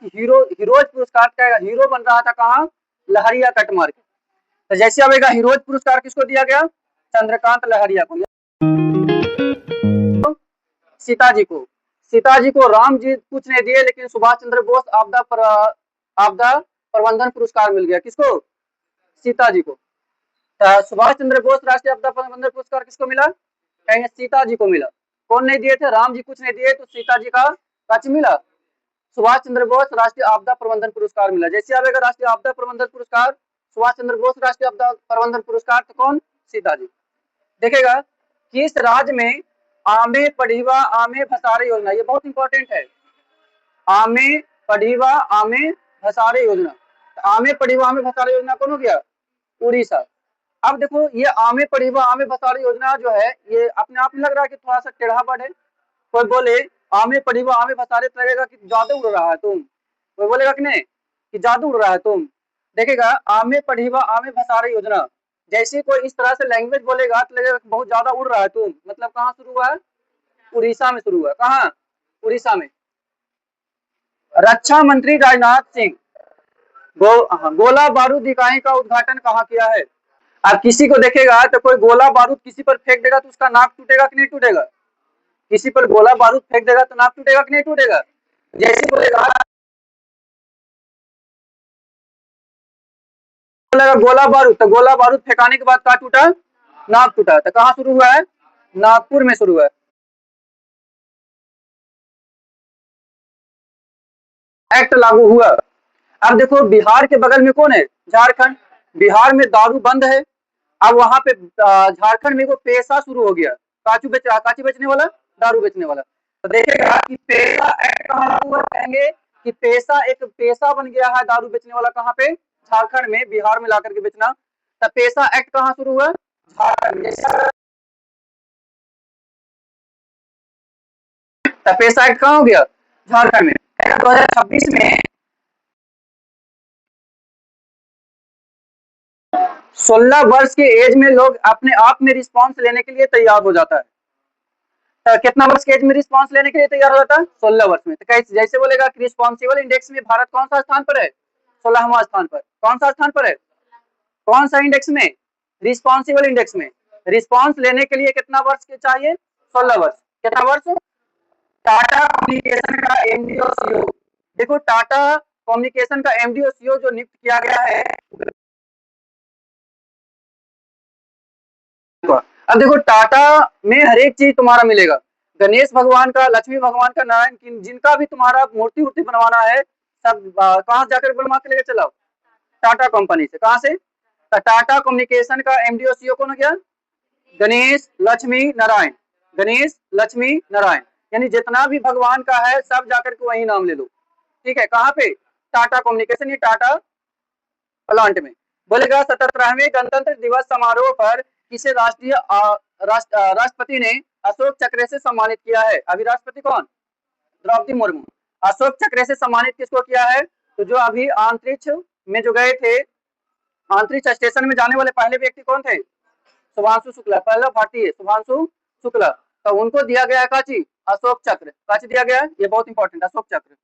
Heroes पुरस्कार का hero बन रहा था कहाँ, लहरिया कट मार के। तो जैसे आएगा हीरोज पुरस्कार किसको दिया गया, चंद्रकांत लहरिया को। सीताजी को, सीताजी को राम जी कुछ नहीं दिए, लेकिन सुभाष चंद्र बोस आपदा प्रबंधन पुरस्कार मिल गया। किसको, सीताजी को। सुभाष चंद्र बोस राष्ट्रीय आपदा प्रबंधन पुरस्कार किसको मिला, कहेंगे सीताजी को मिला। कौन नहीं दिए थे, राम जी कुछ नहीं दिए, तो सीताजी का कच मिला, सुभाष चंद्र बोस राष्ट्रीय आपदा प्रबंधन पुरस्कार मिला। जैसे आएगा राष्ट्रीय आपदा प्रबंधन पुरस्कार, सुभाष चंद्र बोस राष्ट्रीय आपदा प्रबंधन पुरस्कार, तो कौन, सीताजी। देखेगा किस राज्य में आमे पढ़ीवा आमे भसारे योजना, ये बहुत इंपॉर्टेंट है। आमे पढ़ीवा आमे भसारे योजना, आमे पढ़ीवा आमे भसारे योजना कौन हो गया, उड़ीसा। अब देखो ये आमे पढ़ीवा आमे भसारे योजना जो है, ये अपने आप में लग रहा है कि थोड़ा सा टेढ़ा वर्ड है। कोई बोले आमे पढ़ीवा आमे भसारे, तो लगेगा कि जादू उड़ रहा है तुम। कोई बोलेगा कि नहीं कि जादू उड़ रहा है तुम। देखेगा आमे पढ़ीवा आमे भसारे योजना, जैसे कोई इस तरह से लैंग्वेज बोलेगा तो लगेगा बहुत ज्यादा उड़ रहा है तुम। मतलब कहाँ शुरू हुआ है, उड़ीसा में शुरू हुआ। कहाँ, उड़ीसा में। रक्षा मंत्री राजनाथ सिंह गोला बारूद इकाई का उद्घाटन कहाँ किया है। अब किसी को देखेगा तो कोई गोला बारूद किसी पर फेंक देगा तो उसका नाक टूटेगा कि नहीं टूटेगा, किसी पर गोला बारूद फेंक देगा तो नाक टूटेगा कि नहीं टूटेगा। जैसे बोलेगा गोला बारूद, तो गोला बारूद फेंकाने के बाद कहाँ टूटा, नाक टूटा। तो कहाँ शुरू हुआ है, नागपुर में शुरू हुआ है। एक्ट लागू हुआ। अब देखो बिहार के बगल में कौन है, झारखंड। बिहार में दारू बंद है, अब वहां पे झारखंड में वो पेशा शुरू हो गया, काचू बेचने वाला, दारू बेचने वाला। तो देखेगा कि पेशा एक्ट कहाँ लागू हुआ, कहेंगे कि पेशा एक पेशा बन गया है दारू बेचने वाला, कहाँ पे, झारखंड में, बिहार में ला करके बेचना। तो पेशा एक्ट कहाँ शुरू हुआ, झारखंड में। तो पेशा एक्ट कहाँ हो गया, झारखंड में। 2026 में 16 वर्ष के एज में लोग अपने आप में रिस्पॉन्स लेने के लिए तैयार हो जाता है। तो कितना वर्ष के एज में रिस्पॉन्स लेने के लिए तैयार हो जाता है, 16 वर्ष में। तो जैसे बोलेगा कि रिस्पॉन्सिबल इंडेक्स में भारत कौन सा स्थान पर है, 16वां स्थान पर। कौन सा स्थान पर है, कौन सा इंडेक्स में, रिस्पॉन्सिबल इंडेक्स में। रिस्पॉन्स लेने के लिए कितना वर्ष के चाहिए, 16 वर्ष। कितना वर्ष, टाटा कम्युनिकेशन का एमडी और सीईओ, देखो टाटा कम्युनिकेशन का एमडी और सीईओ जो नियुक्त किया गया है। अब देखो टाटा में हर एक चीज तुम्हारा मिलेगा, गणेश भगवान का, लक्ष्मी भगवान का, नारायण, जिनका भी तुम्हारा मूर्ति वूर्ति बनवाना है, सब कहाँ जाकर बनवा के लेकर चलाओ, टाटा कंपनी से। कहाँ से, टाटा कम्युनिकेशन का एमडी और सीईओ कौन हो गया, गणेश लक्ष्मी नारायण, गणेश लक्ष्मी नारायण। यानी जितना भी भगवान का है सब जाकर के वही नाम ले लो, ठीक है। कहाँ पे, टाटा कम्युनिकेशन, ये टाटा प्लांट में। बोलेगा 77वें गणतंत्र दिवस समारोह पर किसे राष्ट्रपति ने अशोक चक्र से सम्मानित किया है। अभी राष्ट्रपति कौन, द्रौपदी मुर्मू। अशोक चक्र से सम्मानित किसको किया है, तो जो अभी अंतरिक्ष में जो गए थे, अंतरिक्ष स्टेशन में जाने वाले पहले व्यक्ति कौन थे, शुभांशु शुक्ला, पहला भारतीय शुभांशु शुक्ला। तो उनको दिया गया है काची, अशोक चक्र। काची दिया गया है, ये बहुत इंपॉर्टेंट, अशोक चक्र।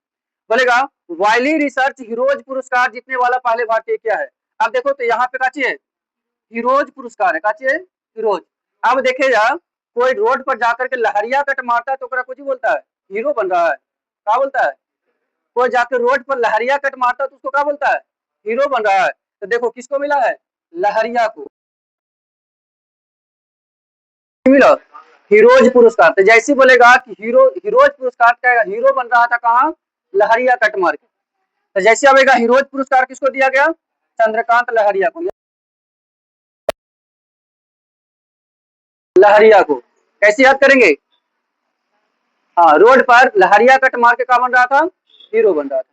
बोलेगा वाइली रिसर्च हीरोज पुरस्कार जीतने वाला पहले भारतीय क्या है। अब देखो तो यहाँ पे काची है, हीरोज पुरस्कार है, काची है, हीरोज। अब देखेगा कोई रोड पर जाकर के लहरिया कट मारता है तो कुछ ही बोलता है, हीरो बन रहा है। क्या बोलता है, कोई जाकर रोड पर लहरिया कट मारता है तो उसको क्या बोलता है, हीरो बन रहा है। तो देखो किसको मिला है, लहरिया को मिला हीरोज पुरस्कार। तो जैसे बोलेगा कि हीरोज पुरस्कार का हीरो बन रहा था कहाँ, लहरिया कट मार के। तो जैसे आएगा हीरोज पुरस्कार किसको दिया गया, चंद्रकांत लहरिया को। लहरिया को कैसे याद करेंगे, हाँ, रोड पर लहरिया कट मार के क्या बन रहा था, हीरो बन रहा था।